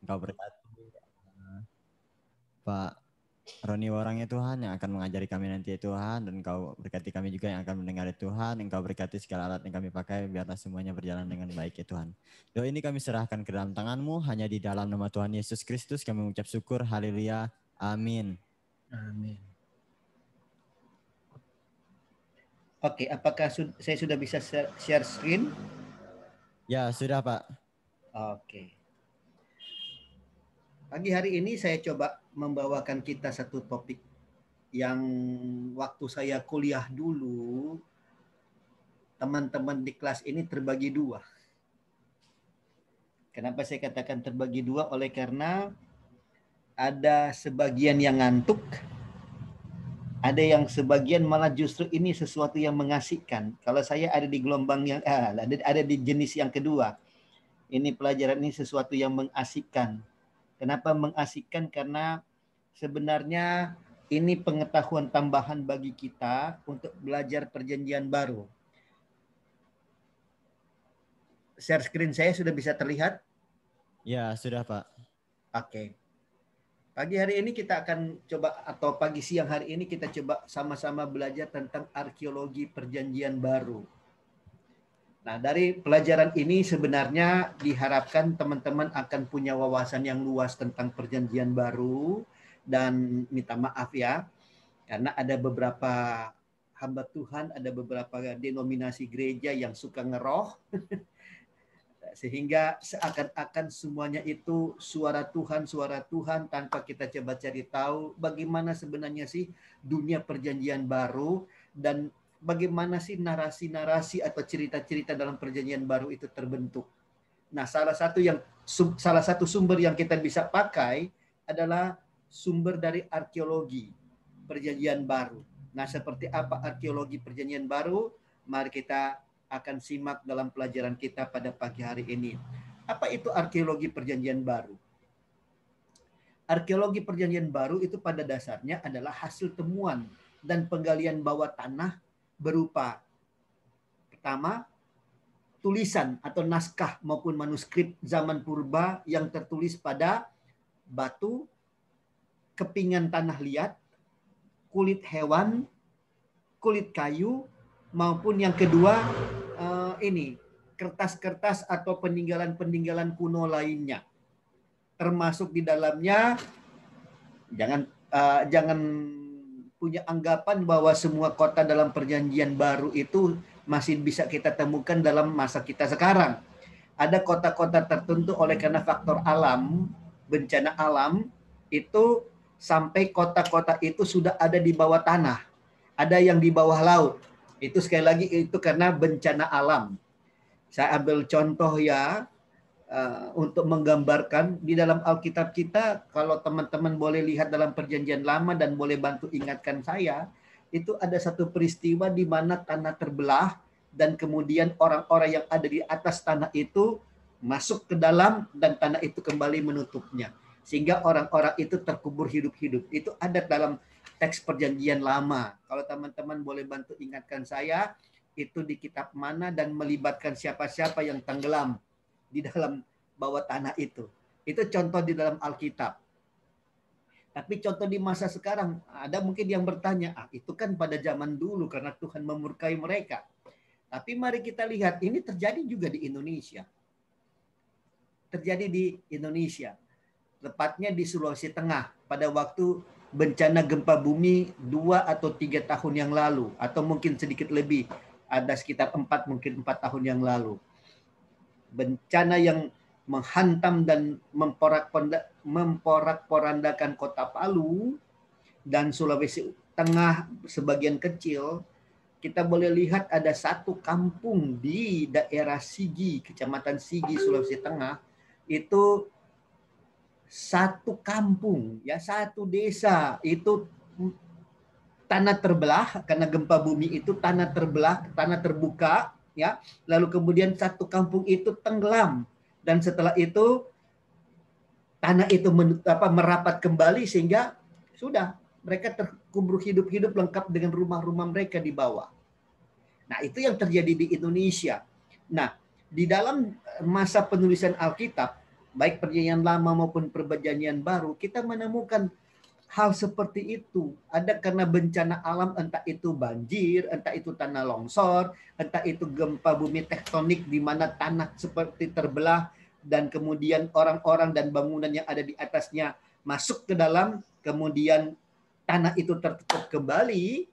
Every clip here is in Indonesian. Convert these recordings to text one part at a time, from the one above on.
Engkau berkati Pak Roni orangnya Tuhan yang akan mengajari kami nanti ya Tuhan, dan Engkau berkati kami juga yang akan mendengar ya Tuhan. Engkau berkati segala alat yang kami pakai, biarlah semuanya berjalan dengan baik ya Tuhan. Doa ini kami serahkan ke dalam tangan-Mu, hanya di dalam nama Tuhan Yesus Kristus kami mengucap syukur. Haleluya. Amin. Amin. Oke, apakah saya sudah bisa share screen? Ya, sudah Pak. Oke. Pagi hari ini saya coba membawakan kita satu topik yang waktu saya kuliah dulu, teman-teman di kelas ini terbagi dua. Kenapa saya katakan terbagi dua? Oleh karena ada sebagian yang ngantuk, ada yang sebagian malah justru ini sesuatu yang mengasihkan. Kalau saya ada di gelombang yang ada di jenis yang kedua. Ini pelajaran ini sesuatu yang mengasihkan. Kenapa mengasihkan? Karena sebenarnya ini pengetahuan tambahan bagi kita untuk belajar perjanjian baru. Share screen saya sudah bisa terlihat? Ya, sudah Pak. Oke. Pagi hari ini kita akan coba, atau pagi siang hari ini kita coba sama-sama belajar tentang arkeologi perjanjian baru. Nah, dari pelajaran ini sebenarnya diharapkan teman-teman akan punya wawasan yang luas tentang perjanjian baru. Dan minta maaf ya, karena ada beberapa hamba Tuhan, ada beberapa denominasi gereja yang suka ngeroh, sehingga seakan-akan semuanya itu suara Tuhan tanpa kita coba cari tahu bagaimana sebenarnya sih dunia perjanjian baru, dan bagaimana sih narasi-narasi atau cerita-cerita dalam perjanjian baru itu terbentuk. Nah, salah satu sumber yang kita bisa pakai adalah sumber dari arkeologi perjanjian baru. Nah, seperti apa arkeologi perjanjian baru? Mari kita akan simak dalam pelajaran kita pada pagi hari ini. Apa itu arkeologi perjanjian baru? Arkeologi perjanjian baru itu pada dasarnya adalah hasil temuan dan penggalian bawah tanah berupa pertama, tulisan atau naskah maupun manuskrip zaman purba yang tertulis pada batu, kepingan tanah liat, kulit hewan, kulit kayu, maupun yang kedua ini kertas-kertas atau peninggalan-peninggalan kuno lainnya. Termasuk di dalamnya jangan punya anggapan bahwa semua kota dalam perjanjian baru itu masih bisa kita temukan dalam masa kita sekarang. Ada kota-kota tertentu oleh karena faktor alam, bencana alam, itu sampai kota-kota itu sudah ada di bawah tanah. Ada yang di bawah laut. Itu sekali lagi itu karena bencana alam. Saya ambil contoh ya, untuk menggambarkan di dalam Alkitab kita, kalau teman-teman boleh lihat dalam perjanjian lama dan boleh bantu ingatkan saya, itu ada satu peristiwa di mana tanah terbelah dan kemudian orang-orang yang ada di atas tanah itu masuk ke dalam dan tanah itu kembali menutupnya. Sehingga orang-orang itu terkubur hidup-hidup. Itu ada dalam teks perjanjian lama. Kalau teman-teman boleh bantu ingatkan saya, itu di kitab mana dan melibatkan siapa-siapa yang tenggelam di dalam bawah tanah itu. Itu contoh di dalam Alkitab. Tapi contoh di masa sekarang, ada mungkin yang bertanya, itu kan pada zaman dulu karena Tuhan memurkai mereka. Tapi mari kita lihat, ini terjadi juga di Indonesia. Terjadi di Indonesia. Tepatnya di Sulawesi Tengah pada waktu bencana gempa bumi 2 atau 3 tahun yang lalu, atau mungkin sedikit lebih, ada sekitar 4 tahun yang lalu. Bencana yang menghantam dan memporak-porandakan kota Palu dan Sulawesi Tengah sebagian kecil. Kita boleh lihat ada satu kampung di daerah Sigi, Kecamatan Sigi, Sulawesi Tengah, itu satu kampung, ya satu desa itu tanah terbelah karena gempa bumi itu, tanah terbelah, tanah terbuka, ya. Lalu kemudian satu kampung itu tenggelam dan setelah itu tanah itu merapat kembali sehingga sudah mereka terkubur hidup-hidup lengkap dengan rumah-rumah mereka di bawah. Nah, itu yang terjadi di Indonesia. Nah, di dalam masa penulisan Alkitab, baik perjanjian lama maupun perjanjian baru, kita menemukan hal seperti itu. Ada karena bencana alam, entah itu banjir, entah itu tanah longsor, entah itu gempa bumi tektonik di mana tanah seperti terbelah dan kemudian orang-orang dan bangunan yang ada di atasnya masuk ke dalam, kemudian tanah itu tertutup kembali.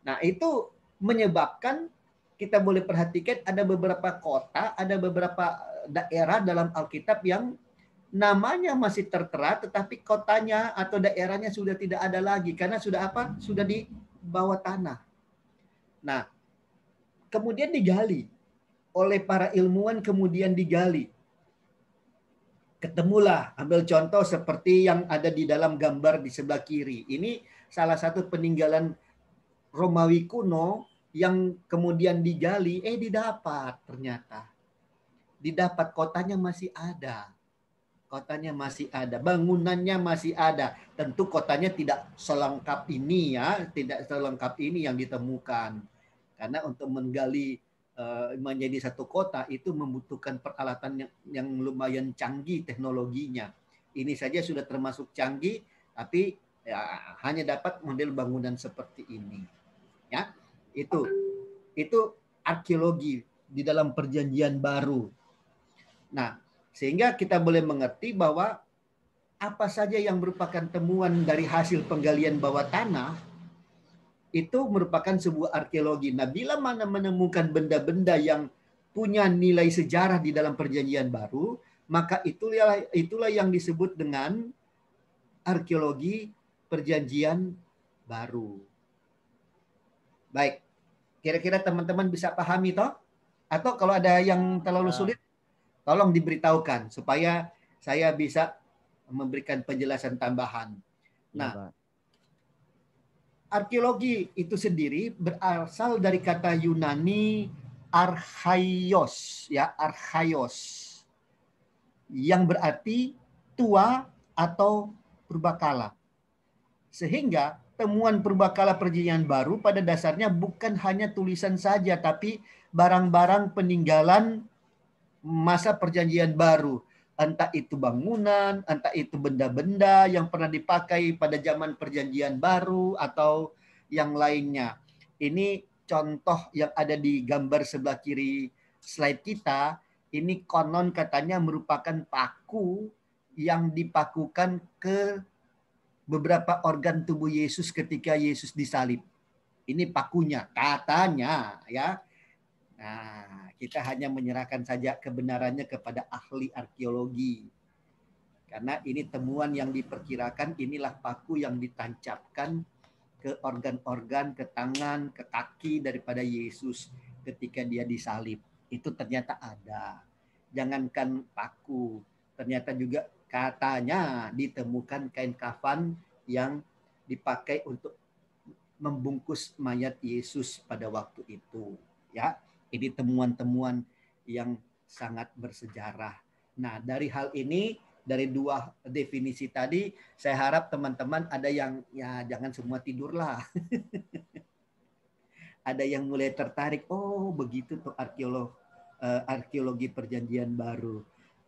Nah, itu menyebabkan kita boleh perhatikan ada beberapa kota, ada beberapa daerah dalam Alkitab yang namanya masih tertera, tetapi kotanya atau daerahnya sudah tidak ada lagi karena sudah apa? Sudah di bawah tanah. Nah, kemudian digali oleh para ilmuwan, kemudian digali. Ketemulah, ambil contoh seperti yang ada di dalam gambar di sebelah kiri. Ini salah satu peninggalan Romawi kuno yang kemudian digali, didapat ternyata. Didapat kotanya masih ada. Kotanya masih ada, bangunannya masih ada. Tentu kotanya tidak selengkap ini ya, tidak selengkap ini yang ditemukan. Karena untuk menggali menjadi satu kota itu membutuhkan peralatan yang lumayan canggih teknologinya. Ini saja sudah termasuk canggih, tapi ya, hanya dapat model bangunan seperti ini. Ya, itu arkeologi di dalam perjanjian baru. Nah, sehingga kita boleh mengerti bahwa apa saja yang merupakan temuan dari hasil penggalian bawah tanah itu merupakan sebuah arkeologi. Nah, bila mana menemukan benda-benda yang punya nilai sejarah di dalam perjanjian baru, maka itulah yang disebut dengan arkeologi perjanjian baru. Baik, kira-kira teman-teman bisa pahami toh? Atau kalau ada yang terlalu sulit, tolong diberitahukan supaya saya bisa memberikan penjelasan tambahan. Nah, arkeologi itu sendiri berasal dari kata Yunani archaios, ya, archaios, yang berarti tua atau purbakala. Sehingga temuan purbakala perjanjian baru pada dasarnya bukan hanya tulisan saja, tapi barang-barang peninggalan masa perjanjian baru, entah itu bangunan, entah itu benda-benda yang pernah dipakai pada zaman perjanjian baru atau yang lainnya. Ini contoh yang ada di gambar sebelah kiri slide kita. Ini konon katanya merupakan paku yang dipakukan ke beberapa organ tubuh Yesus ketika Yesus disalib. Ini pakunya, katanya ya. Nah, kita hanya menyerahkan saja kebenarannya kepada ahli arkeologi. Karena ini temuan yang diperkirakan, inilah paku yang ditancapkan ke organ-organ, ke tangan, ke kaki daripada Yesus ketika dia disalib. Itu ternyata ada. Jangankan paku, ternyata juga katanya ditemukan kain kafan yang dipakai untuk membungkus mayat Yesus pada waktu itu. Ya. Ini temuan-temuan yang sangat bersejarah. Nah, dari hal ini, dari dua definisi tadi, saya harap teman-teman ada yang, ya jangan semua tidurlah. Ada yang mulai tertarik, oh begitu tuh arkeologi perjanjian baru.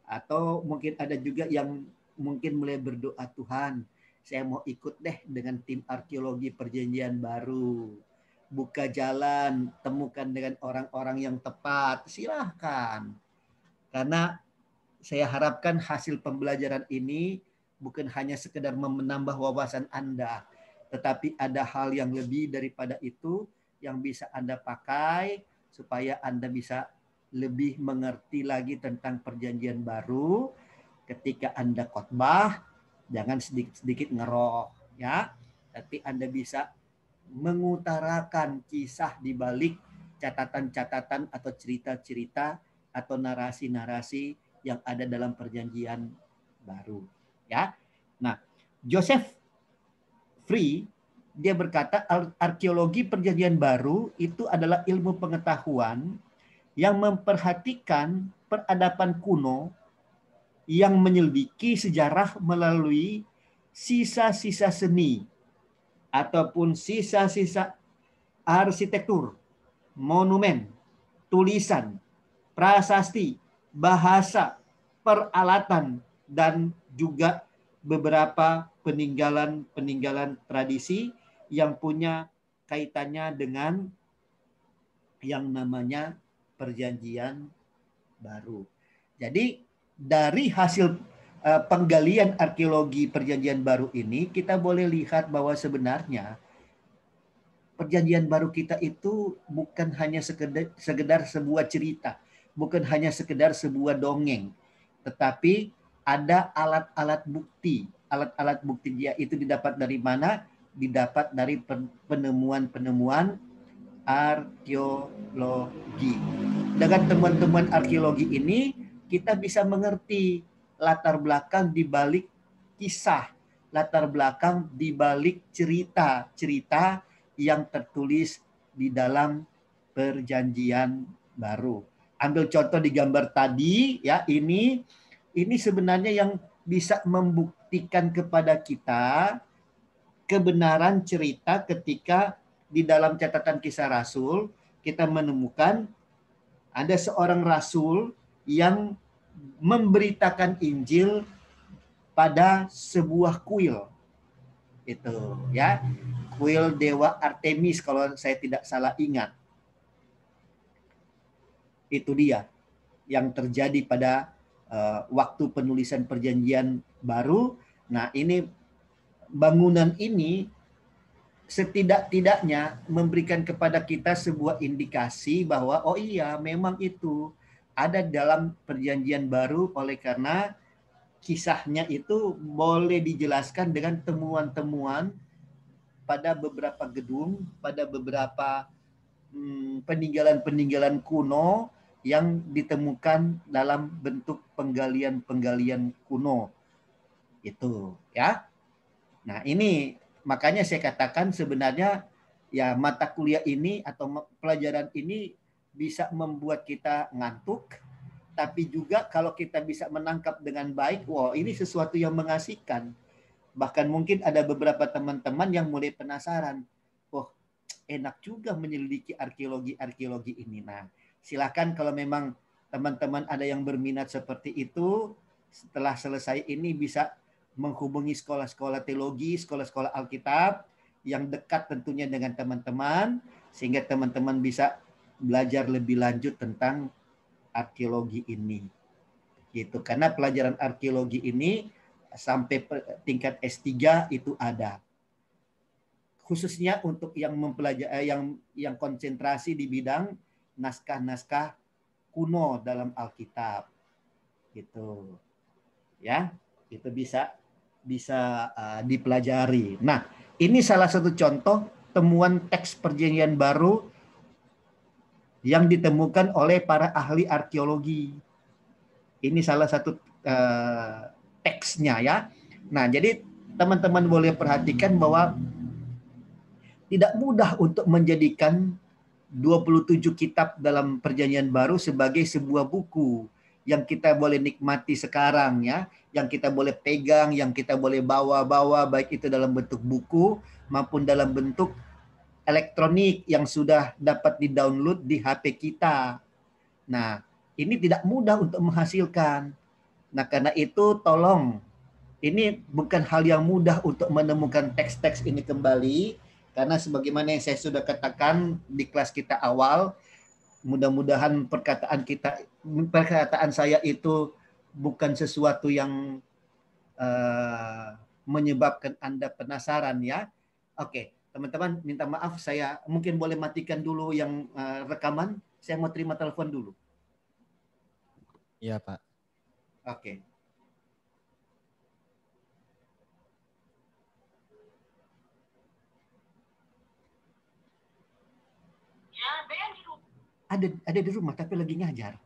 Atau mungkin ada juga yang mungkin mulai berdoa, Tuhan, saya mau ikut deh dengan tim arkeologi perjanjian baru. Buka jalan, temukan dengan orang-orang yang tepat, silahkan. Karena saya harapkan hasil pembelajaran ini bukan hanya sekedar menambah wawasan Anda, tetapi ada hal yang lebih daripada itu yang bisa Anda pakai supaya Anda bisa lebih mengerti lagi tentang perjanjian baru. Ketika Anda khotbah, jangan sedikit-sedikit ngeroh, ya, tapi Anda bisa mengutarakan kisah di balik catatan-catatan atau cerita-cerita atau narasi-narasi yang ada dalam perjanjian baru, ya. Nah, Joseph Free dia berkata arkeologi perjanjian baru itu adalah ilmu pengetahuan yang memperhatikan peradaban kuno yang menyelidiki sejarah melalui sisa-sisa seni ataupun sisa-sisa arsitektur, monumen, tulisan, prasasti, bahasa, peralatan dan juga beberapa peninggalan tradisi yang punya kaitannya dengan yang namanya perjanjian baru. Jadi dari hasil penggalian arkeologi perjanjian baru ini kita boleh lihat bahwa sebenarnya perjanjian baru kita itu bukan hanya sekedar sebuah cerita, bukan hanya sekedar sebuah dongeng, tetapi ada alat-alat bukti. Alat-alat bukti dia itu didapat dari mana? Didapat dari penemuan-penemuan arkeologi. Dengan temuan-temuan arkeologi ini, kita bisa mengerti latar belakang di balik kisah, latar belakang di balik cerita-cerita yang tertulis di dalam perjanjian baru. Ambil contoh di gambar tadi ya, ini sebenarnya yang bisa membuktikan kepada kita kebenaran cerita ketika di dalam catatan Kisah Rasul kita menemukan ada seorang rasul yang memberitakan Injil pada sebuah kuil. Itu ya, kuil dewa Artemis kalau saya tidak salah ingat. Itu dia yang terjadi pada waktu penulisan perjanjian baru. Nah, ini bangunan ini setidak-tidaknya memberikan kepada kita sebuah indikasi bahwa oh iya memang itu ada dalam perjanjian baru, oleh karena kisahnya itu boleh dijelaskan dengan temuan-temuan pada beberapa gedung, pada beberapa peninggalan-peninggalan kuno yang ditemukan dalam bentuk penggalian-penggalian kuno. Itu ya. Nah, ini makanya saya katakan sebenarnya ya mata kuliah ini atau pelajaran ini bisa membuat kita ngantuk, tapi juga kalau kita bisa menangkap dengan baik, wow, ini sesuatu yang mengasihkan. Bahkan mungkin ada beberapa teman-teman yang mulai penasaran, oh enak juga menyelidiki arkeologi ini. Nah, silakan kalau memang teman-teman ada yang berminat seperti itu, setelah selesai ini bisa menghubungi sekolah-sekolah teologi, sekolah-sekolah Alkitab yang dekat tentunya dengan teman-teman, sehingga teman-teman bisa belajar lebih lanjut tentang arkeologi ini. Gitu. Karena pelajaran arkeologi ini sampai tingkat S3 itu ada. Khususnya untuk yang mempelajari yang konsentrasi di bidang naskah-naskah kuno dalam Alkitab. Gitu. Ya, itu bisa dipelajari. Nah, ini salah satu contoh temuan teks perjanjian baru yang ditemukan oleh para ahli arkeologi. Ini salah satu teksnya ya. Nah, jadi teman-teman boleh perhatikan bahwa tidak mudah untuk menjadikan 27 kitab dalam perjanjian baru sebagai sebuah buku yang kita boleh nikmati sekarang ya, yang kita boleh pegang, yang kita boleh bawa-bawa, baik itu dalam bentuk buku maupun dalam bentuk elektronik yang sudah dapat di-download di HP kita. Nah, ini tidak mudah untuk menghasilkan. Nah, karena itu tolong, ini bukan hal yang mudah untuk menemukan teks-teks ini kembali, karena sebagaimana yang saya sudah katakan di kelas kita awal, mudah-mudahan perkataan saya itu bukan sesuatu yang menyebabkan Anda penasaran ya. Oke, teman-teman minta maaf, saya mungkin boleh matikan dulu yang rekaman. Saya mau terima telepon dulu. Iya, Pak. Oke. Ada di rumah tapi lagi ngajar.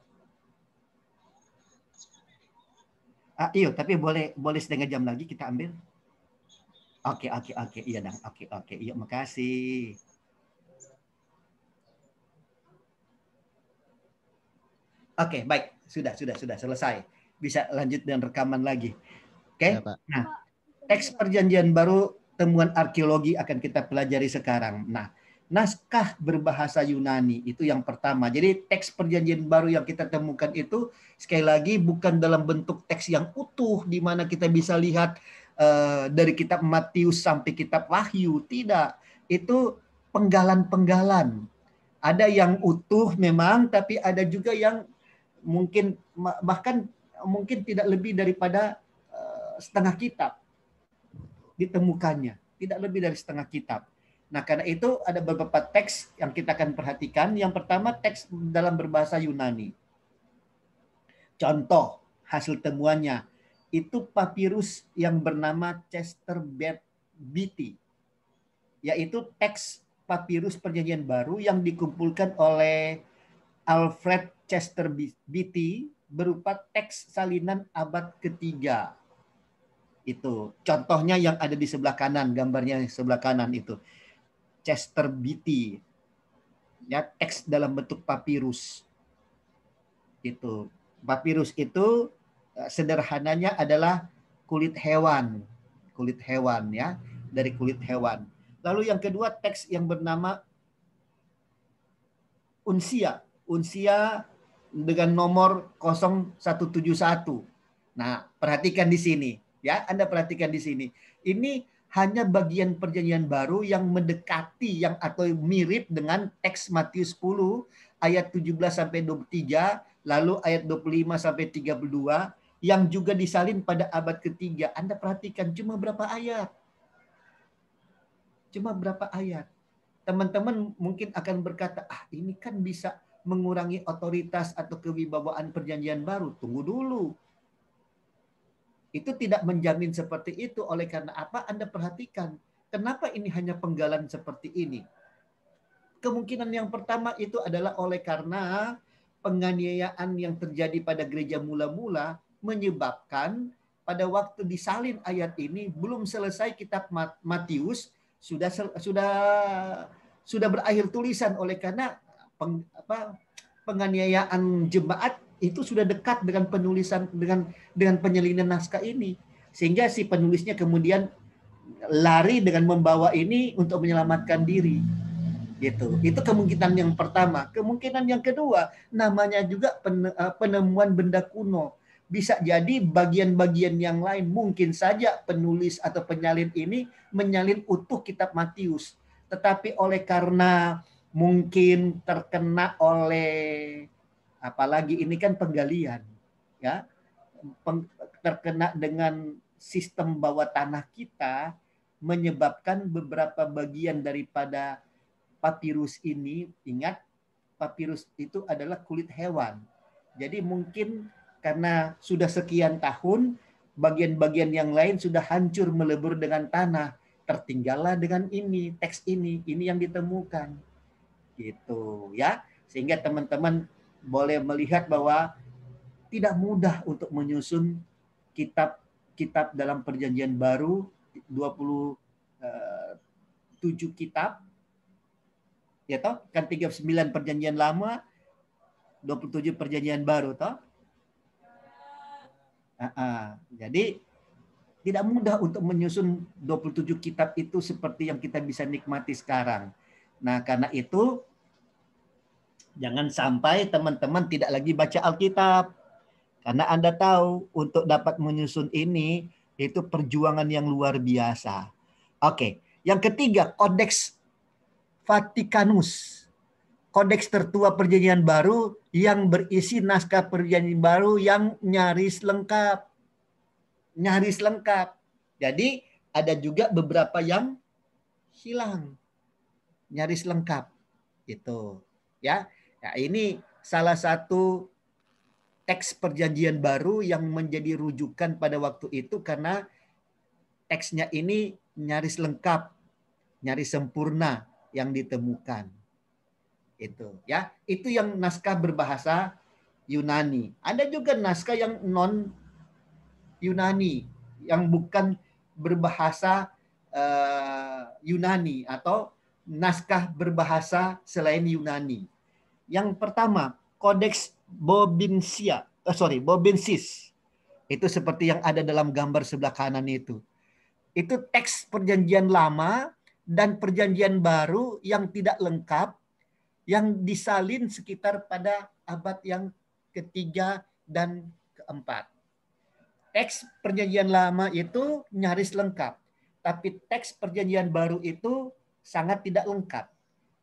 Iya, tapi boleh setengah jam lagi kita ambil. Oke, iya dong. Oke, iya, makasih. Oke, baik, sudah selesai. Bisa lanjut dan rekaman lagi. Oke. Ya, Pak. Nah, teks perjanjian baru temuan arkeologi akan kita pelajari sekarang. Nah, naskah berbahasa Yunani. Itu yang pertama. Jadi teks perjanjian baru yang kita temukan itu sekali lagi bukan dalam bentuk teks yang utuh di mana kita bisa lihat dari kitab Matius sampai kitab Wahyu. Tidak. Itu penggalan-penggalan. Ada yang utuh memang, tapi ada juga yang mungkin bahkan mungkin tidak lebih daripada setengah kitab ditemukannya. Tidak lebih dari setengah kitab. Nah, karena itu ada beberapa teks yang kita akan perhatikan. Yang pertama teks dalam berbahasa Yunani. Contoh hasil temuannya itu papirus yang bernama Chester Beatty, yaitu teks papirus perjanjian baru yang dikumpulkan oleh Alfred Chester Beatty berupa teks salinan abad ketiga. Itu contohnya yang ada di sebelah kanan, gambarnya sebelah kanan itu. Chester Beatty, ya, teks dalam bentuk papirus. Itu papirus itu sederhananya adalah kulit hewan ya, dari kulit hewan. Lalu yang kedua teks yang bernama Unsia dengan nomor 0171. Nah, perhatikan di sini ya, Anda perhatikan di sini. Ini hanya bagian perjanjian baru yang mendekati yang atau mirip dengan teks Matius 10 ayat 17 sampai 23, lalu ayat 25 sampai 32 yang juga disalin pada abad ketiga. Anda perhatikan cuma berapa ayat? Cuma berapa ayat? Teman-teman mungkin akan berkata, ini kan bisa mengurangi otoritas atau kewibawaan perjanjian baru. Tunggu dulu. Itu tidak menjamin seperti itu. Oleh karena apa? Anda perhatikan. Kenapa ini hanya penggalan seperti ini? Kemungkinan yang pertama itu adalah oleh karena penganiayaan yang terjadi pada gereja mula-mula menyebabkan pada waktu disalin ayat ini belum selesai kitab Matius sudah berakhir tulisan. Oleh karena penganiayaan jemaat itu sudah dekat dengan penulisan dengan penyalinan naskah ini, sehingga si penulisnya kemudian lari dengan membawa ini untuk menyelamatkan diri. Gitu. Itu kemungkinan yang pertama. Kemungkinan yang kedua, namanya juga penemuan benda kuno. Bisa jadi bagian-bagian yang lain, mungkin saja penulis atau penyalin ini menyalin utuh kitab Matius, tetapi oleh karena mungkin terkena oleh, apalagi ini kan penggalian, ya, terkena dengan sistem bawah tanah kita, menyebabkan beberapa bagian daripada papirus ini, ingat papirus itu adalah kulit hewan. Jadi mungkin karena sudah sekian tahun, bagian-bagian yang lain sudah hancur melebur dengan tanah, tertinggallah dengan ini, teks ini yang ditemukan. Gitu ya. Sehingga teman-teman boleh melihat bahwa tidak mudah untuk menyusun kitab dalam perjanjian baru 27 kitab. Ya toh, kan 39 perjanjian lama, 27 perjanjian baru toh. Jadi tidak mudah untuk menyusun 27 kitab itu seperti yang kita bisa nikmati sekarang. Nah, karena itu jangan sampai teman-teman tidak lagi baca Alkitab. Karena Anda tahu untuk dapat menyusun ini itu perjuangan yang luar biasa. Oke, yang ketiga, Kodeks Vatikanus. Kodeks tertua perjanjian baru yang berisi naskah perjanjian baru yang nyaris lengkap. Nyaris lengkap. Jadi ada juga beberapa yang hilang. Nyaris lengkap. Gitu. Ya. Nah, ini salah satu teks perjanjian baru yang menjadi rujukan pada waktu itu karena teksnya ini nyaris lengkap, nyaris sempurna yang ditemukan. Itu ya, itu yang naskah berbahasa Yunani. Ada juga naskah yang non Yunani, yang bukan berbahasa Yunani atau naskah berbahasa selain Yunani. Yang pertama, Kodeks Bobinsis. Itu seperti yang ada dalam gambar sebelah kanan itu. Itu teks perjanjian lama dan perjanjian baru yang tidak lengkap yang disalin sekitar pada abad yang ketiga dan keempat. Teks perjanjian lama itu nyaris lengkap, tapi teks perjanjian baru itu sangat tidak lengkap.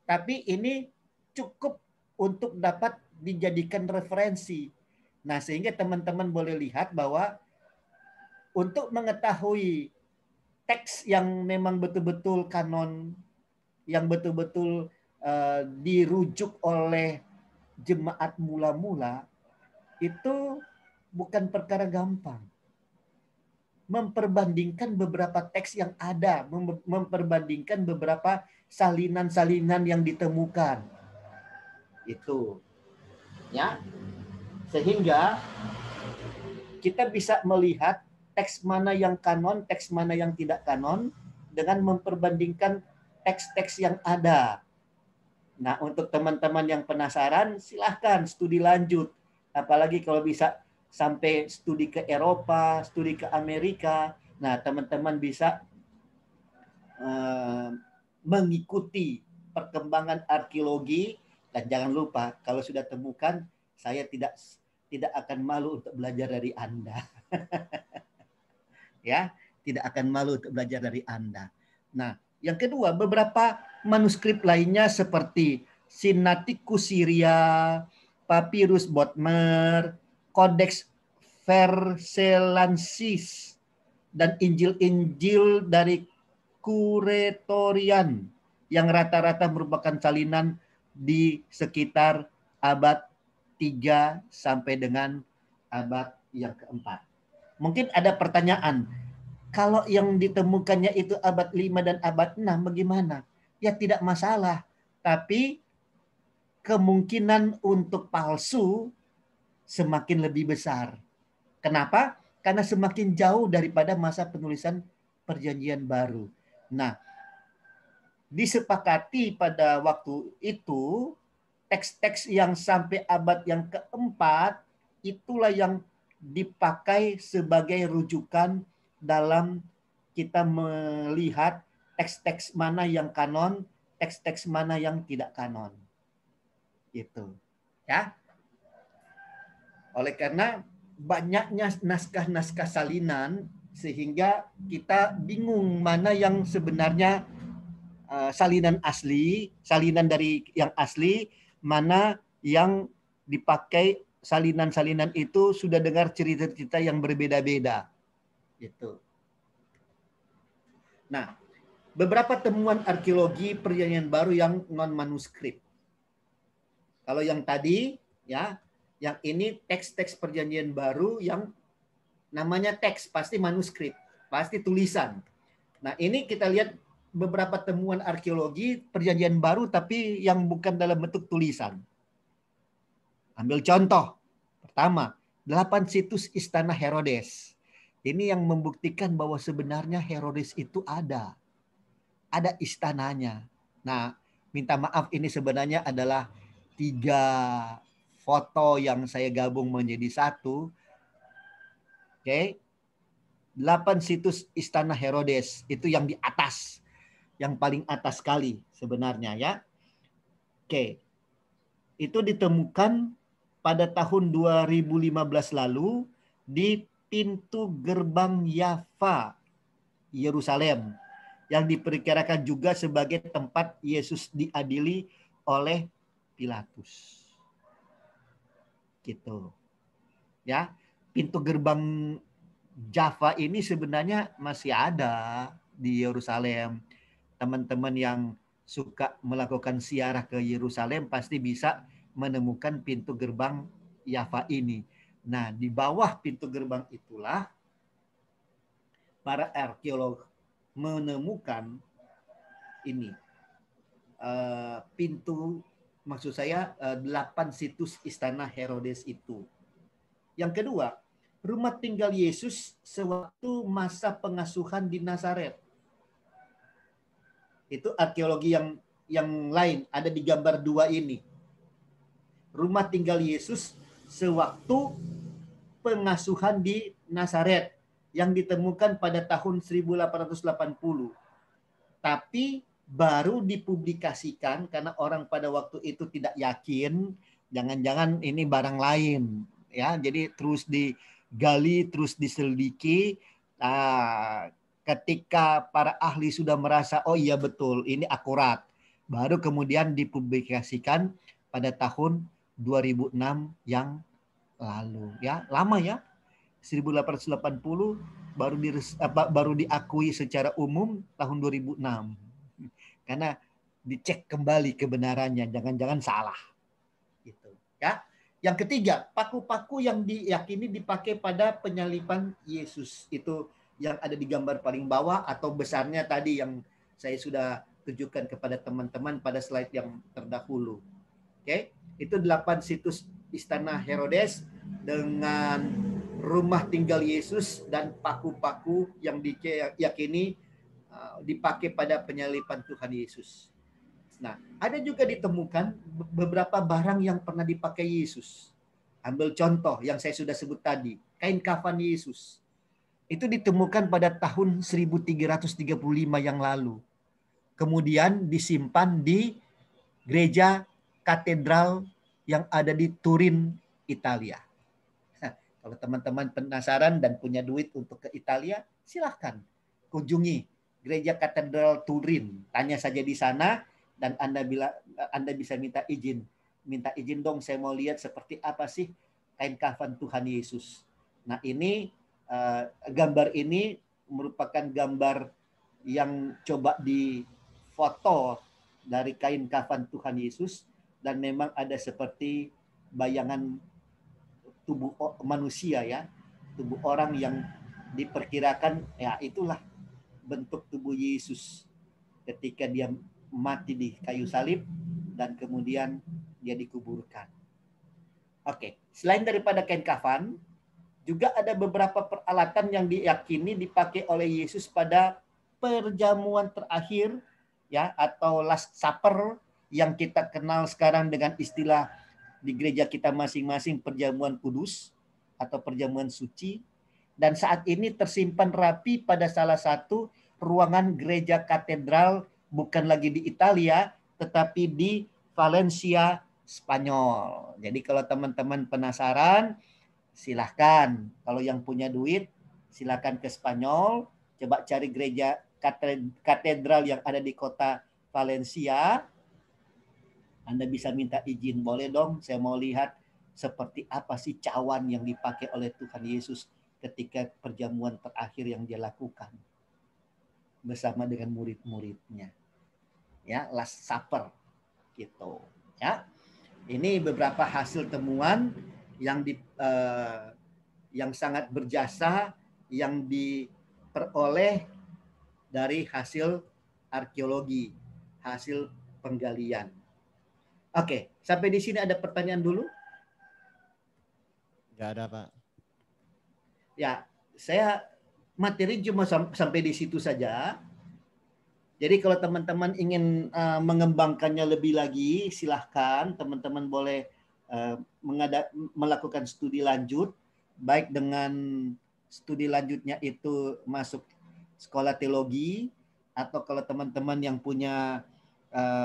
Tapi ini cukup untuk dapat dijadikan referensi. Nah, sehingga teman-teman boleh lihat bahwa untuk mengetahui teks yang memang betul-betul kanon, yang betul-betul dirujuk oleh jemaat mula-mula, itu bukan perkara gampang. Memperbandingkan beberapa teks yang ada, memperbandingkan beberapa salinan-salinan yang ditemukan. Itu. Ya. Sehingga kita bisa melihat teks mana yang kanon, teks mana yang tidak kanon dengan memperbandingkan teks-teks yang ada. Nah, untuk teman-teman yang penasaran, silahkan studi lanjut. Apalagi kalau bisa sampai studi ke Eropa, studi ke Amerika. Nah, teman-teman bisa mengikuti perkembangan arkeologi. Dan jangan lupa, kalau sudah temukan, saya tidak akan malu untuk belajar dari Anda. Ya, tidak akan malu untuk belajar dari Anda. Nah, yang kedua, beberapa manuskrip lainnya seperti Sinaiticus Syria, Papyrus Bodmer, Codex Vercellensis, dan Injil-Injil dari Kuretorian yang rata-rata merupakan salinan di sekitar abad 3 sampai dengan abad yang keempat. Mungkin ada pertanyaan, kalau yang ditemukannya itu abad 5 dan abad 6 bagaimana? Ya tidak masalah, tapi kemungkinan untuk palsu semakin lebih besar. Kenapa? Karena semakin jauh daripada masa penulisan perjanjian baru. Nah, disepakati pada waktu itu teks-teks yang sampai abad yang keempat itulah yang dipakai sebagai rujukan dalam kita melihat teks-teks mana yang kanon, teks-teks mana yang tidak kanon. Gitu. Ya. Oleh karena banyaknya naskah-naskah salinan sehingga kita bingung mana yang sebenarnya salinan asli, salinan dari yang asli, mana yang dipakai salinan-salinan itu sudah dengar cerita-cerita yang berbeda-beda. Gitu. Nah, beberapa temuan arkeologi perjanjian baru yang non manuskrip. Kalau yang tadi ya, yang ini teks-teks perjanjian baru yang namanya teks, pasti manuskrip, pasti tulisan. Nah, ini kita lihat beberapa temuan arkeologi perjanjian baru tapi yang bukan dalam bentuk tulisan. Ambil contoh. Pertama, 8 situs istana Herodes. Ini yang membuktikan bahwa sebenarnya Herodes itu ada. Ada istananya. Nah, minta maaf ini sebenarnya adalah 3 foto yang saya gabung menjadi satu. Oke. 8 situs istana Herodes. Itu yang di atas. Yang paling atas sekali sebenarnya ya. Oke. Itu ditemukan pada tahun 2015 lalu di pintu gerbang Yafa, Yerusalem, yang diperkirakan juga sebagai tempat Yesus diadili oleh Pilatus. Gitu. Ya, pintu gerbang Jaffa ini sebenarnya masih ada di Yerusalem. Teman-teman yang suka melakukan ziarah ke Yerusalem pasti bisa menemukan pintu gerbang Yafa ini. Nah, di bawah pintu gerbang itulah para arkeolog menemukan ini pintu, maksud saya 8 situs istana Herodes itu. Yang kedua, rumah tinggal Yesus sewaktu masa pengasuhan di Nazaret. Itu arkeologi yang lain, ada di gambar 2 ini. Rumah tinggal Yesus sewaktu pengasuhan di Nazaret yang ditemukan pada tahun 1880. Tapi baru dipublikasikan karena orang pada waktu itu tidak yakin, jangan-jangan ini barang lain, ya. Jadi terus digali, terus diselidiki. Nah, ketika para ahli sudah merasa, oh iya betul, ini akurat, baru kemudian dipublikasikan pada tahun 2006 yang lalu, ya. Lama ya, 1880 baru diakui secara umum tahun 2006. Karena dicek kembali kebenarannya, jangan-jangan salah. Gitu, ya. Yang ketiga, paku-paku yang diyakini dipakai pada penyaliban Yesus. Itu yang ada di gambar paling bawah atau besarnya tadi yang saya sudah tunjukkan kepada teman-teman pada slide yang terdahulu. Oke, itu 8 situs istana Herodes dengan rumah tinggal Yesus dan paku-paku yang diyakini dipakai pada penyaliban Tuhan Yesus. Nah, ada juga ditemukan beberapa barang yang pernah dipakai Yesus. Ambil contoh yang saya sudah sebut tadi, kain kafan Yesus. Itu ditemukan pada tahun 1335 yang lalu. Kemudian disimpan di gereja katedral yang ada di Turin, Italia. Nah, kalau teman-teman penasaran dan punya duit untuk ke Italia, silahkan kunjungi gereja katedral Turin. Tanya saja di sana dan Anda bisa minta izin. Minta izin dong, saya mau lihat seperti apa sih kain kafan Tuhan Yesus. Nah, ini gambar ini merupakan gambar yang coba difoto dari kain kafan Tuhan Yesus, dan memang ada seperti bayangan tubuh manusia, ya, tubuh orang yang diperkirakan, ya itulah bentuk tubuh Yesus ketika dia mati di kayu salib dan kemudian dia dikuburkan. Oke, selain daripada kain kafan, juga ada beberapa peralatan yang diyakini dipakai oleh Yesus pada perjamuan terakhir, ya, atau Last Supper yang kita kenal sekarang dengan istilah di gereja kita masing-masing perjamuan kudus atau perjamuan suci. Dan saat ini tersimpan rapi pada salah satu ruangan gereja katedral, bukan lagi di Italia, tetapi di Valencia, Spanyol. Jadi kalau teman-teman penasaran, silahkan. Kalau yang punya duit, silahkan ke Spanyol. Coba cari gereja katedral yang ada di kota Valencia. Anda bisa minta izin, boleh dong, saya mau lihat seperti apa sih cawan yang dipakai oleh Tuhan Yesus ketika perjamuan terakhir yang dia lakukan bersama dengan murid-muridnya. Ya, Last Supper gitu, ya. Ini beberapa hasil temuan yang yang sangat berjasa yang diperoleh dari hasil arkeologi, hasil penggalian. Oke, sampai di sini ada pertanyaan dulu? Nggak ada, Pak. Ya, saya materi cuma sampai di situ saja. Jadi kalau teman-teman ingin mengembangkannya lebih lagi, silahkan teman-teman boleh melakukan studi lanjut, baik dengan studi lanjutnya itu masuk sekolah teologi, atau kalau teman-teman yang punya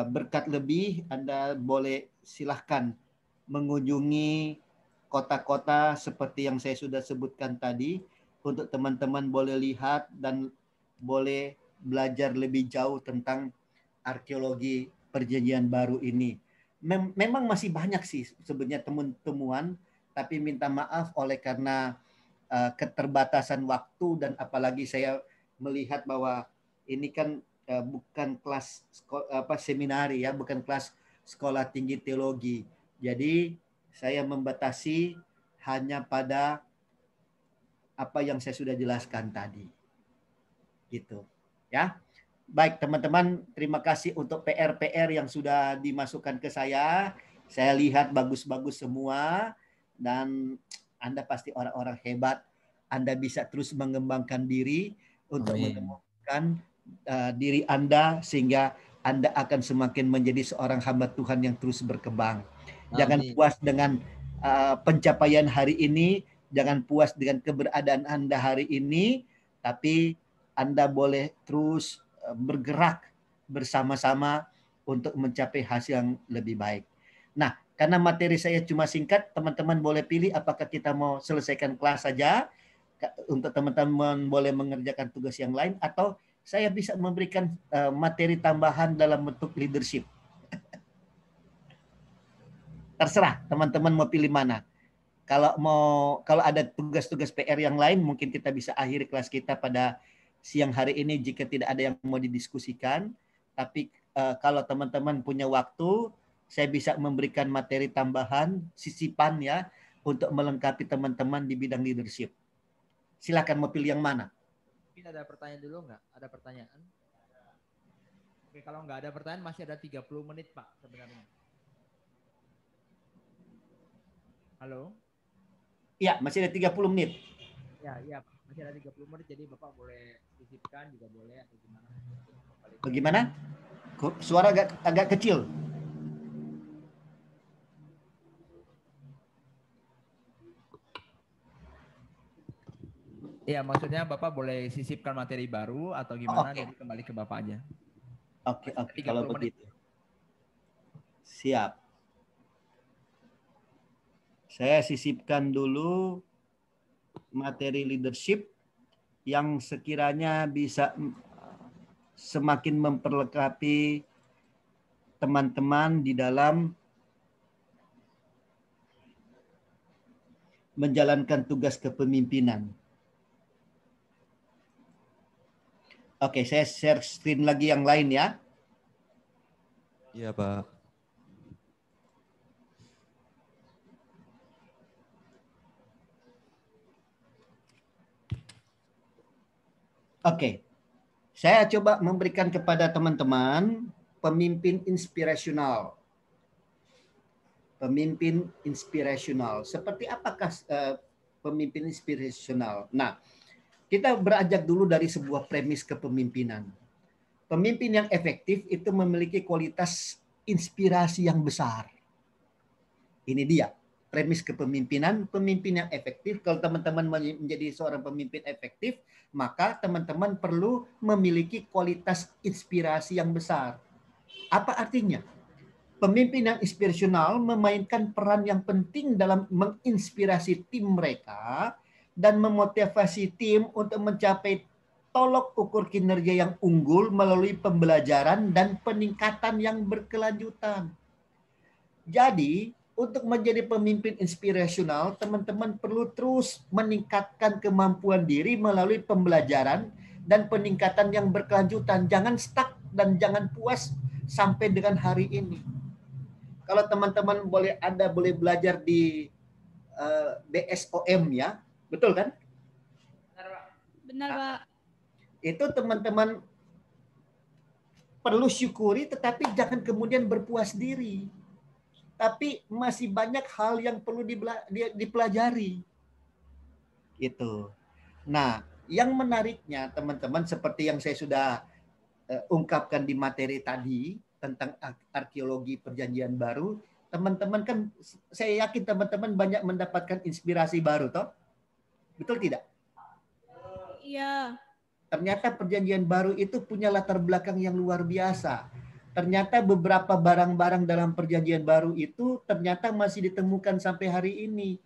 berkat lebih, Anda boleh silahkan mengunjungi kota-kota seperti yang saya sudah sebutkan tadi, untuk teman-teman boleh lihat dan boleh belajar lebih jauh tentang arkeologi perjanjian baru ini. Memang masih banyak sih sebenarnya temuan, tapi minta maaf oleh karena keterbatasan waktu, dan apalagi saya melihat bahwa ini kan bukan kelas seminari, ya, bukan kelas sekolah tinggi teologi. Jadi saya membatasi hanya pada apa yang saya sudah jelaskan tadi. Gitu. Ya, baik teman-teman, terima kasih untuk PR-PR yang sudah dimasukkan ke saya. Saya lihat bagus-bagus semua, dan Anda pasti orang-orang hebat. Anda bisa terus mengembangkan diri untuk menemukan diri Anda, sehingga Anda akan semakin menjadi seorang hamba Tuhan yang terus berkembang. Jangan puas dengan pencapaian hari ini, jangan puas dengan keberadaan Anda hari ini, tapi Anda boleh terus bergerak bersama-sama untuk mencapai hasil yang lebih baik. Nah, karena materi saya cuma singkat, teman-teman boleh pilih apakah kita mau selesaikan kelas saja, untuk teman-teman boleh mengerjakan tugas yang lain, atau saya bisa memberikan materi tambahan dalam bentuk leadership. Terserah teman-teman mau pilih mana. Kalau ada tugas-tugas PR yang lain, mungkin kita bisa akhiri kelas kita pada siang hari ini jika tidak ada yang mau didiskusikan. Tapi kalau teman-teman punya waktu, saya bisa memberikan materi tambahan, sisipan ya, untuk melengkapi teman-teman di bidang leadership. Silakan mau pilih yang mana. Mungkin ada pertanyaan dulu nggak? Ada pertanyaan? Oke, kalau nggak ada pertanyaan masih ada 30 menit Pak sebenarnya. Halo? Iya, masih ada 30 menit. Ya, masih ada 30 menit, jadi Bapak boleh sisipkan juga boleh atau gimana. Bagaimana? Suara agak kecil. Iya, maksudnya Bapak boleh sisipkan materi baru atau gimana, jadi kembali ke Bapak aja. Oke, kalau begitu. Siap. Saya sisipkan dulu materi leadership yang sekiranya bisa semakin memperlengkapi teman-teman di dalam menjalankan tugas kepemimpinan. Oke, saya share screen lagi yang lain ya. Iya, Pak. Oke, saya coba memberikan kepada teman-teman pemimpin inspirasional. Pemimpin inspirasional. Seperti apakah pemimpin inspirasional? Nah, kita beranjak dulu dari sebuah premis kepemimpinan. Pemimpin yang efektif itu memiliki kualitas inspirasi yang besar. Ini dia. Premis kepemimpinan, pemimpin yang efektif. Kalau teman-teman menjadi seorang pemimpin efektif, maka teman-teman perlu memiliki kualitas inspirasi yang besar. Apa artinya? Pemimpin yang inspirasional memainkan peran yang penting dalam menginspirasi tim mereka dan memotivasi tim untuk mencapai tolok ukur kinerja yang unggul melalui pembelajaran dan peningkatan yang berkelanjutan. Jadi, untuk menjadi pemimpin inspirasional, teman-teman perlu terus meningkatkan kemampuan diri melalui pembelajaran dan peningkatan yang berkelanjutan. Jangan stuck dan jangan puas sampai dengan hari ini. Kalau teman-teman boleh belajar di BSOM ya, betul kan? Benar, Pak. Itu teman-teman perlu syukuri, tetapi jangan kemudian berpuas diri. Tapi masih banyak hal yang perlu dipelajari. Gitu. Nah, yang menariknya teman-teman seperti yang saya sudah ungkapkan di materi tadi tentang arkeologi perjanjian baru, teman-teman kan saya yakin teman-teman banyak mendapatkan inspirasi baru toh? Betul tidak? Iya. Ternyata perjanjian baru itu punya latar belakang yang luar biasa. Ternyata beberapa barang-barang dalam perjanjian baru itu ternyata masih ditemukan sampai hari ini.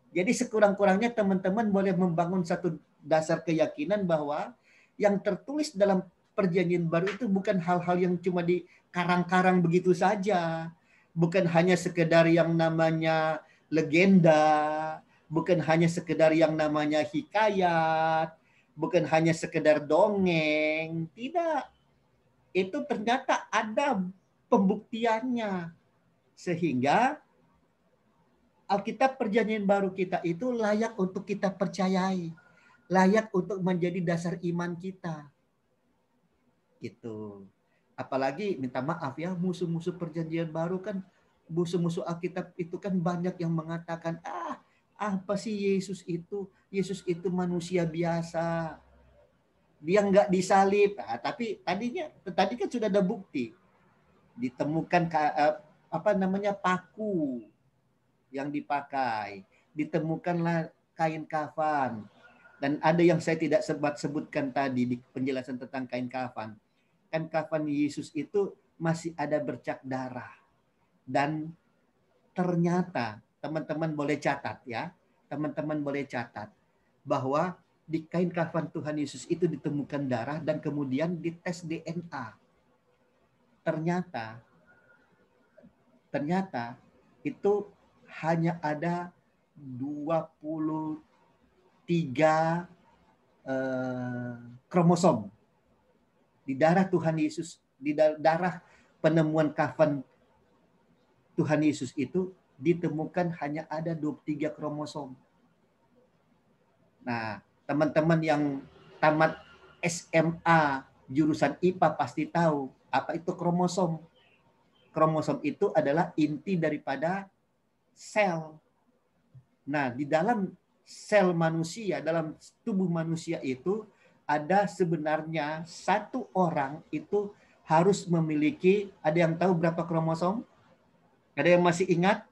Jadi sekurang-kurangnya teman-teman boleh membangun satu dasar keyakinan bahwa yang tertulis dalam perjanjian baru itu bukan hal-hal yang cuma di karang-karang begitu saja. Bukan hanya sekedar yang namanya legenda, bukan hanya sekedar yang namanya hikayat, bukan hanya sekedar dongeng, tidak. Itu ternyata ada pembuktiannya. Sehingga Alkitab Perjanjian Baru kita itu layak untuk kita percayai. Layak untuk menjadi dasar iman kita. Gitu. Apalagi minta maaf ya, musuh-musuh Perjanjian Baru kan, musuh-musuh Alkitab itu kan banyak yang mengatakan, apa sih Yesus itu? Yesus itu manusia biasa. Dia nggak disalib, tapi tadi kan sudah ada bukti, ditemukan paku yang dipakai, ditemukanlah kain kafan, dan ada yang saya tidak sempat sebutkan tadi di penjelasan tentang kain kafan. kain kafan Yesus itu masih ada bercak darah. Dan ternyata teman-teman boleh catat ya. Teman-teman boleh catat bahwa di kain kafan Tuhan Yesus itu ditemukan darah dan kemudian dites DNA. Ternyata itu hanya ada 23 kromosom di darah Tuhan Yesus, di darah penemuan kafan Tuhan Yesus itu ditemukan hanya ada 23 kromosom. Nah, teman-teman yang tamat SMA jurusan IPA pasti tahu apa itu kromosom. Kromosom itu adalah inti daripada sel. Nah, di dalam sel manusia, dalam tubuh manusia itu ada sebenarnya satu orang itu harus memiliki, ada yang tahu berapa kromosom? Ada yang masih ingat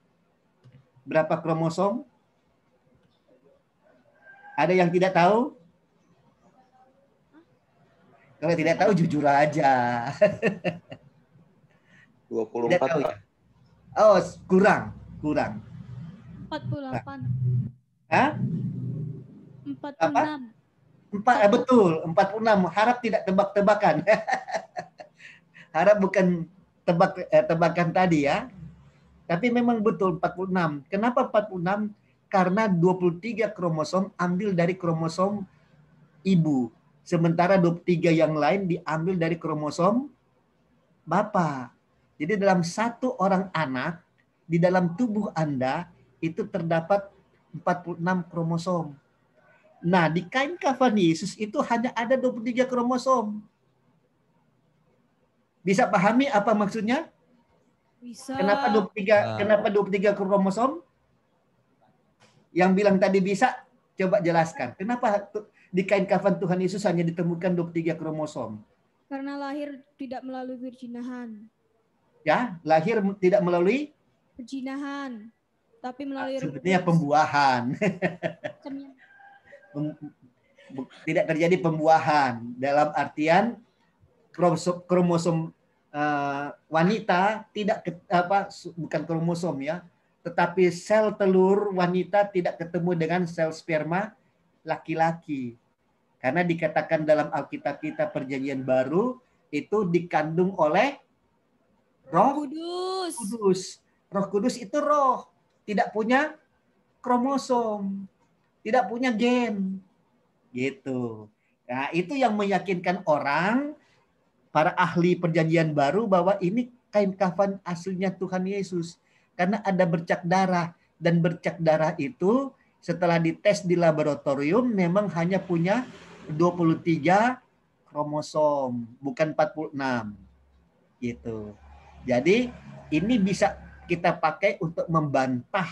berapa kromosom? Ada yang tidak tahu? Kalau tidak tahu jujur aja. 24 Tidak tahu. ya? Oh, kurang. 48. Hah? 46. Betul, 46. Harap tidak tebak-tebakan. Harap bukan tebakan tadi ya. Tapi memang betul 46. Kenapa 46? Karena 23 kromosom ambil dari kromosom ibu. Sementara 23 yang lain diambil dari kromosom bapak. Jadi dalam satu orang anak, di dalam tubuh Anda, itu terdapat 46 kromosom. Nah, di kain kafan Yesus itu hanya ada 23 kromosom. Bisa pahami apa maksudnya? Bisa. Kenapa 23 kromosom? Yang bilang tadi bisa, coba jelaskan. Kenapa di kain kafan Tuhan Yesus hanya ditemukan 23 kromosom? Karena lahir tidak melalui perjinahan. Ya, lahir tidak melalui Perjinahan. Tapi melalui sebenarnya pembuahan. Tidak terjadi pembuahan. Dalam artian kromosom wanita tidak bukan kromosom ya, tetapi sel telur wanita tidak ketemu dengan sel sperma laki-laki. Karena dikatakan dalam Alkitab kita Perjanjian Baru itu dikandung oleh Roh Kudus. Roh Kudus itu roh, tidak punya kromosom, tidak punya gen. Gitu. Nah, itu yang meyakinkan orang, para ahli Perjanjian Baru bahwa ini kain kafan aslinya Tuhan Yesus. Karena ada bercak darah, dan bercak darah itu setelah dites di laboratorium memang hanya punya 23 kromosom, bukan 46. Gitu. Jadi ini bisa kita pakai untuk membantah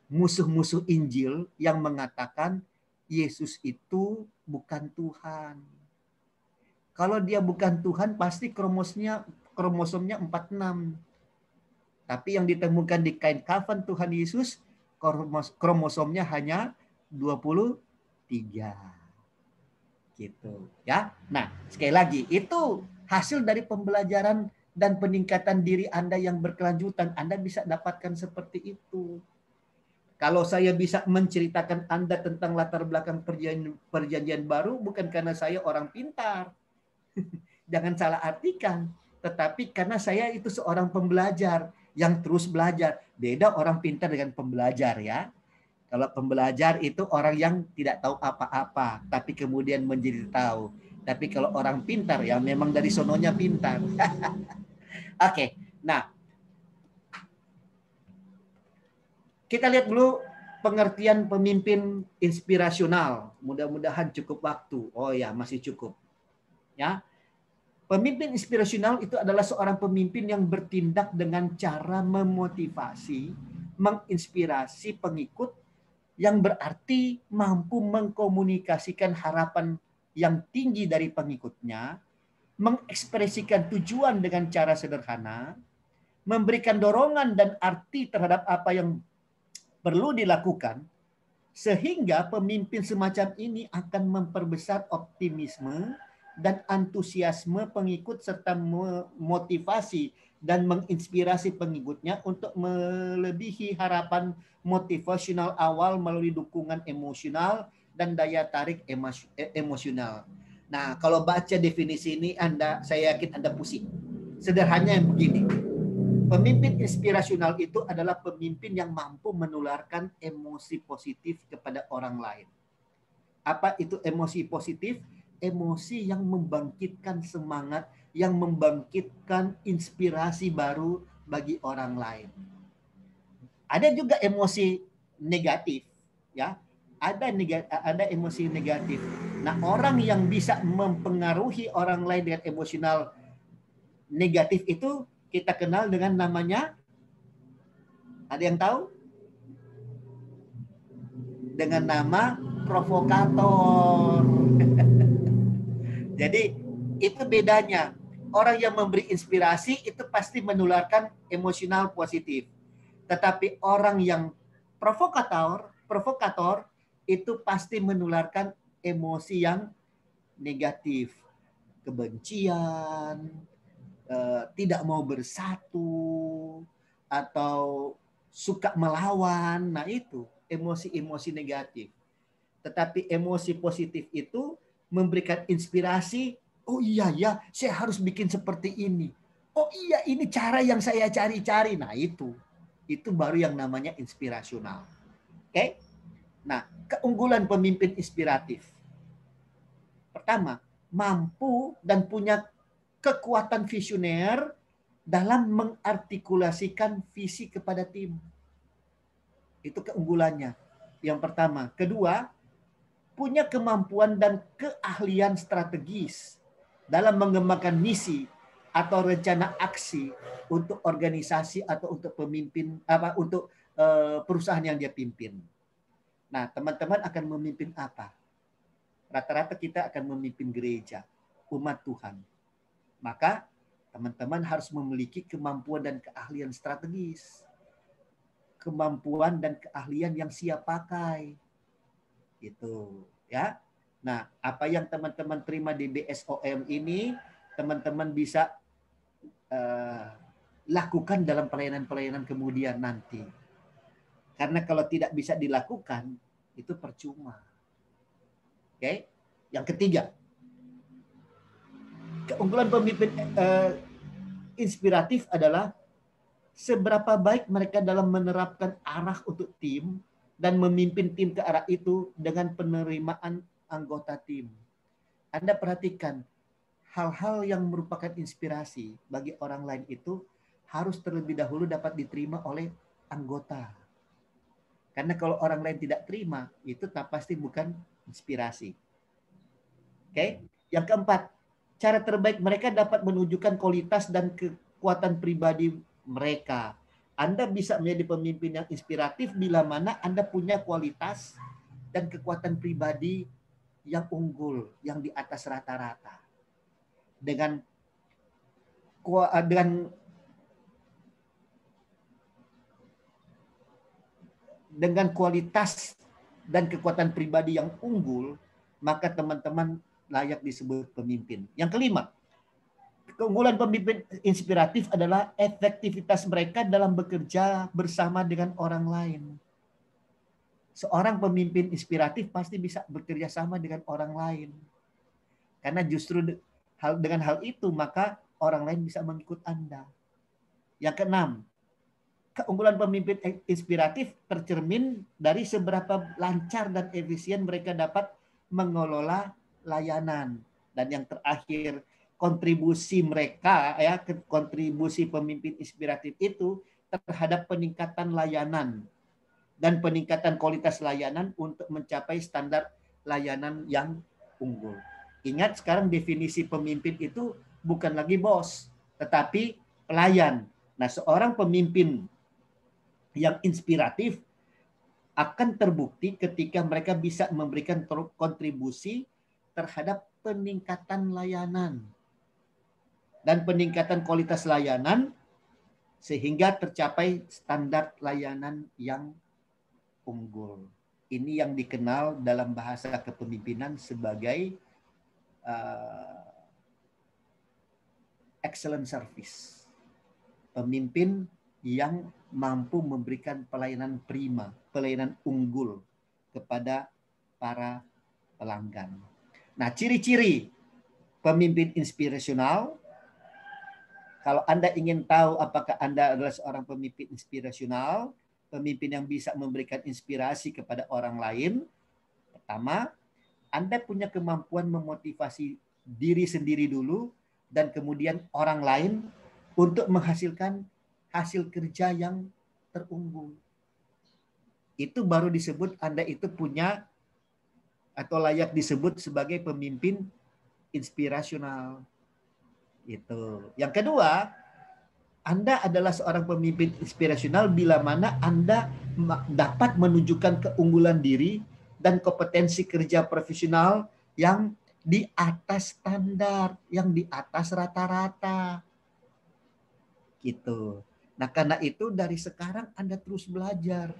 musuh-musuh Injil yang mengatakan Yesus itu bukan Tuhan. Kalau dia bukan Tuhan pasti kromosomnya 46. Tapi yang ditemukan di kain kafan Tuhan Yesus kromosomnya hanya 23. Gitu ya. Nah, sekali lagi itu hasil dari pembelajaran dan peningkatan diri Anda yang berkelanjutan. Anda bisa dapatkan seperti itu. Kalau saya bisa menceritakan Anda tentang latar belakang perjanjian baru bukan karena saya orang pintar. Jangan salah artikan. Tetapi karena saya itu seorang pembelajar yang terus belajar. Beda orang pintar dengan pembelajar ya. Kalau pembelajar itu orang yang tidak tahu apa-apa. Tapi kemudian menjadi tahu. Tapi kalau orang pintar ya memang dari sononya pintar. Oke, nah kita lihat dulu pengertian pemimpin inspirasional. Mudah-mudahan cukup waktu. Oh ya, masih cukup. Ya, pemimpin inspirasional itu adalah seorang pemimpin yang bertindak dengan cara memotivasi, menginspirasi pengikut, yang berarti mampu mengkomunikasikan harapan yang tinggi dari pengikutnya, mengekspresikan tujuan dengan cara sederhana, memberikan dorongan dan arti terhadap apa yang perlu dilakukan, sehingga pemimpin semacam ini akan memperbesar optimisme dan antusiasme pengikut serta motivasi dan menginspirasi pengikutnya untuk melebihi harapan motivasional awal melalui dukungan emosional dan daya tarik emosional. Nah, kalau baca definisi ini saya yakin Anda pusing. Sederhananya begini. Pemimpin inspirasional itu adalah pemimpin yang mampu menularkan emosi positif kepada orang lain. Apa itu emosi positif? Emosi yang membangkitkan semangat, yang membangkitkan inspirasi baru bagi orang lain. Ada juga emosi negatif, ya. Ada emosi negatif. Nah, orang yang bisa mempengaruhi orang lain dengan emosional negatif itu kita kenal dengan namanya, ada yang tahu? Dengan nama provokator. Jadi itu bedanya. Orang yang memberi inspirasi itu pasti menularkan emosional positif. Tetapi orang yang provokator itu pasti menularkan emosi yang negatif. Kebencian, tidak mau bersatu, atau suka melawan. Nah itu emosi-emosi negatif. Tetapi emosi positif itu memberikan inspirasi. Oh iya ya, saya harus bikin seperti ini. Oh iya, ini cara yang saya cari-cari. Nah itu baru yang namanya inspirasional. Oke? Nah, keunggulan pemimpin inspiratif. Pertama, mampu dan punya kekuatan visioner dalam mengartikulasikan visi kepada tim. Itu keunggulannya. Yang pertama. Kedua, punya kemampuan dan keahlian strategis dalam mengembangkan misi atau rencana aksi untuk organisasi atau untuk pemimpin untuk perusahaan yang dia pimpin. Nah, teman-teman akan memimpin apa? Rata-rata kita akan memimpin gereja, umat Tuhan. Maka teman-teman harus memiliki kemampuan dan keahlian strategis. Kemampuan dan keahlian yang siap pakai. Gitu, ya. Nah, apa yang teman-teman terima di BSOM ini, teman-teman bisa lakukan dalam pelayanan-pelayanan kemudian nanti. Karena kalau tidak bisa dilakukan, itu percuma. Oke? Yang ketiga, keunggulan pemimpin inspiratif adalah seberapa baik mereka dalam menerapkan arah untuk tim dan memimpin tim ke arah itu dengan penerimaan anggota tim. Anda perhatikan, hal-hal yang merupakan inspirasi bagi orang lain itu harus terlebih dahulu dapat diterima oleh anggota. Karena kalau orang lain tidak terima, itu pasti bukan inspirasi. Oke? Yang keempat, cara terbaik mereka dapat menunjukkan kualitas dan kekuatan pribadi mereka. Anda bisa menjadi pemimpin yang inspiratif bila mana Anda punya kualitas dan kekuatan pribadi yang unggul, yang di atas rata-rata. Dengan kualitas dan kekuatan pribadi yang unggul, maka teman-teman layak disebut pemimpin. Yang kelima, keunggulan pemimpin inspiratif adalah efektivitas mereka dalam bekerja bersama dengan orang lain. Seorang pemimpin inspiratif pasti bisa bekerja sama dengan orang lain. Karena justru dengan hal itu, maka orang lain bisa mengikut Anda. Yang keenam, keunggulan pemimpin inspiratif tercermin dari seberapa lancar dan efisien mereka dapat mengelola layanan. Dan yang terakhir, kontribusi mereka, ya, kontribusi pemimpin inspiratif itu terhadap peningkatan layanan dan peningkatan kualitas layanan untuk mencapai standar layanan yang unggul. Ingat, sekarang definisi pemimpin itu bukan lagi bos, tetapi pelayan. Nah, seorang pemimpin yang inspiratif akan terbukti ketika mereka bisa memberikan kontribusi terhadap peningkatan layanan dan peningkatan kualitas layanan sehingga tercapai standar layanan yang unggul. Ini yang dikenal dalam bahasa kepemimpinan sebagai excellent service. Pemimpin yang mampu memberikan pelayanan prima, pelayanan unggul kepada para pelanggan. Nah, ciri-ciri pemimpin inspirasional, kalau Anda ingin tahu apakah Anda adalah seorang pemimpin inspirasional, pemimpin yang bisa memberikan inspirasi kepada orang lain, pertama, Anda punya kemampuan memotivasi diri sendiri dulu dan kemudian orang lain untuk menghasilkan hasil kerja yang terunggul. Itu baru disebut Anda itu punya atau layak disebut sebagai pemimpin inspirasional. Itu. Yang kedua, Anda adalah seorang pemimpin inspirasional bila mana Anda dapat menunjukkan keunggulan diri dan kompetensi kerja profesional yang di atas standar, yang di atas rata-rata. Gitu. Nah, karena itu dari sekarang Anda terus belajar.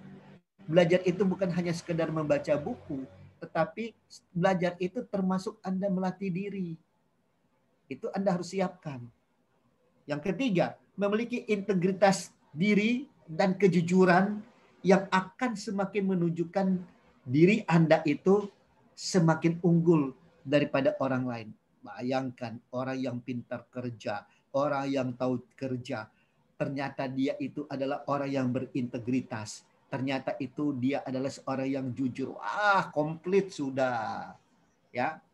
Belajar itu bukan hanya sekedar membaca buku, tetapi belajar itu termasuk Anda melatih diri. Itu Anda harus siapkan. Yang ketiga, memiliki integritas diri dan kejujuran yang akan semakin menunjukkan diri Anda itu semakin unggul daripada orang lain. Bayangkan orang yang pintar kerja, orang yang tahu kerja, ternyata dia itu adalah orang yang berintegritas. Ternyata itu dia adalah seorang yang jujur. Wah, komplit sudah. Ya.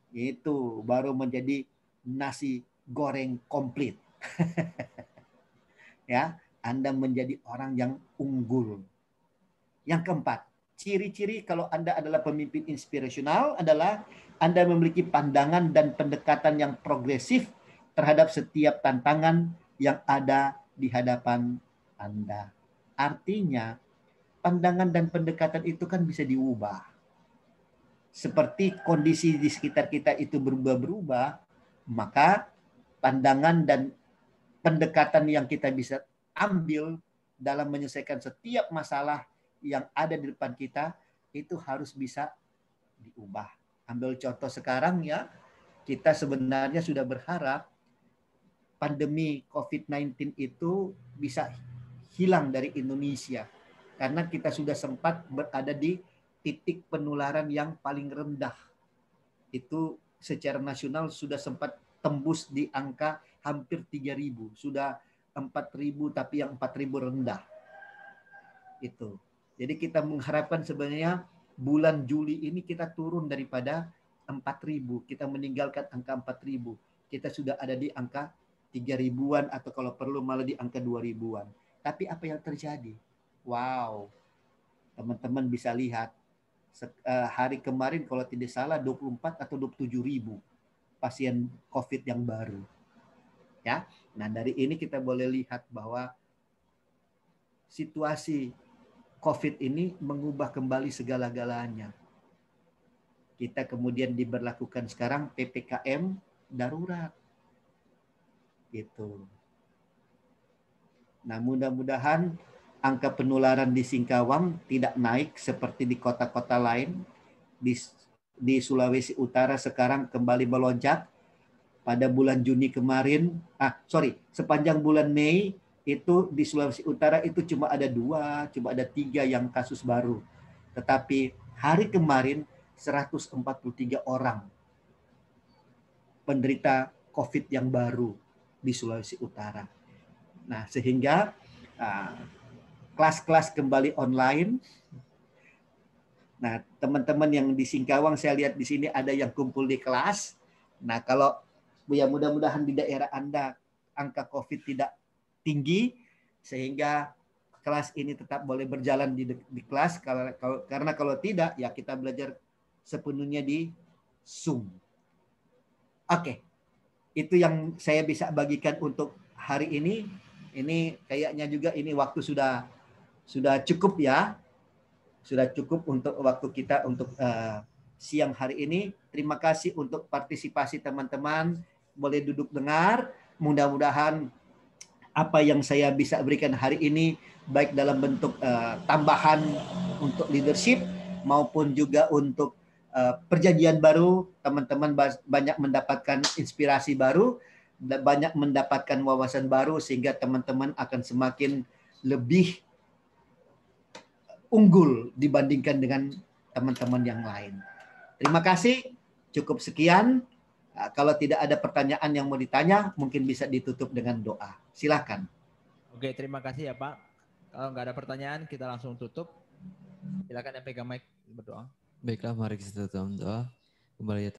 Itu baru menjadi nasi goreng komplit. Ya, Anda menjadi orang yang unggul. Yang keempat, ciri-ciri kalau Anda adalah pemimpin inspirasional adalah Anda memiliki pandangan dan pendekatan yang progresif terhadap setiap tantangan yang ada di hadapan Anda. Artinya, pandangan dan pendekatan itu kan bisa diubah. Seperti kondisi di sekitar kita itu berubah-berubah, maka pandangan dan pendekatan yang kita bisa ambil dalam menyelesaikan setiap masalah yang ada di depan kita itu harus bisa diubah. Ambil contoh sekarang ya, kita sebenarnya sudah berharap pandemi COVID-19 itu bisa hilang dari Indonesia. Karena kita sudah sempat berada di titik penularan yang paling rendah. Itu secara nasional sudah sempat tembus di angka hampir 3.000. Sudah 4.000 tapi yang 4.000 rendah. Itu. Jadi kita mengharapkan sebenarnya bulan Juli ini kita turun daripada 4.000. Kita meninggalkan angka 4.000. Kita sudah ada di angka 3.000-an atau kalau perlu malah di angka 2.000-an. Tapi apa yang terjadi? Wow. Teman-teman bisa lihat hari kemarin kalau tidak salah 24 atau 27.000 pasien COVID yang baru. Ya. Nah, dari ini kita boleh lihat bahwa situasi COVID ini mengubah kembali segala-galanya. Kita kemudian diberlakukan sekarang PPKM darurat. Gitu. Nah, mudah-mudahan angka penularan di Singkawang tidak naik seperti di kota-kota lain. Di Sulawesi Utara sekarang kembali melonjak. Pada bulan Juni kemarin, sepanjang bulan Mei itu di Sulawesi Utara itu cuma ada 2, cuma ada 3 yang kasus baru. Tetapi hari kemarin 143 orang penderita COVID yang baru di Sulawesi Utara. Nah, sehingga kelas-kelas kembali online. Nah, teman-teman yang di Singkawang saya lihat di sini ada yang kumpul di kelas. Nah, kalau ya mudah-mudahan di daerah Anda angka COVID tidak tinggi sehingga kelas ini tetap boleh berjalan di kelas. Karena kalau tidak ya kita belajar sepenuhnya di Zoom. Oke. Itu yang saya bisa bagikan untuk hari ini. Ini kayaknya juga ini waktu sudah cukup ya. Sudah cukup untuk waktu kita untuk siang hari ini. Terima kasih untuk partisipasi teman-teman. Boleh duduk dengar. Mudah-mudahan apa yang saya bisa berikan hari ini baik dalam bentuk tambahan untuk leadership maupun juga untuk perjanjian baru, teman-teman banyak mendapatkan inspirasi baru banyak mendapatkan wawasan baru sehingga teman-teman akan semakin lebih unggul dibandingkan dengan teman-teman yang lain. Terima kasih. Cukup sekian. Kalau tidak ada pertanyaan yang mau ditanya, mungkin bisa ditutup dengan doa. Silakan. Oke, terima kasih ya Pak. Kalau nggak ada pertanyaan, kita langsung tutup. Silakan yang pegang mic berdoa. Baiklah, mari kita tutup doa. Kembali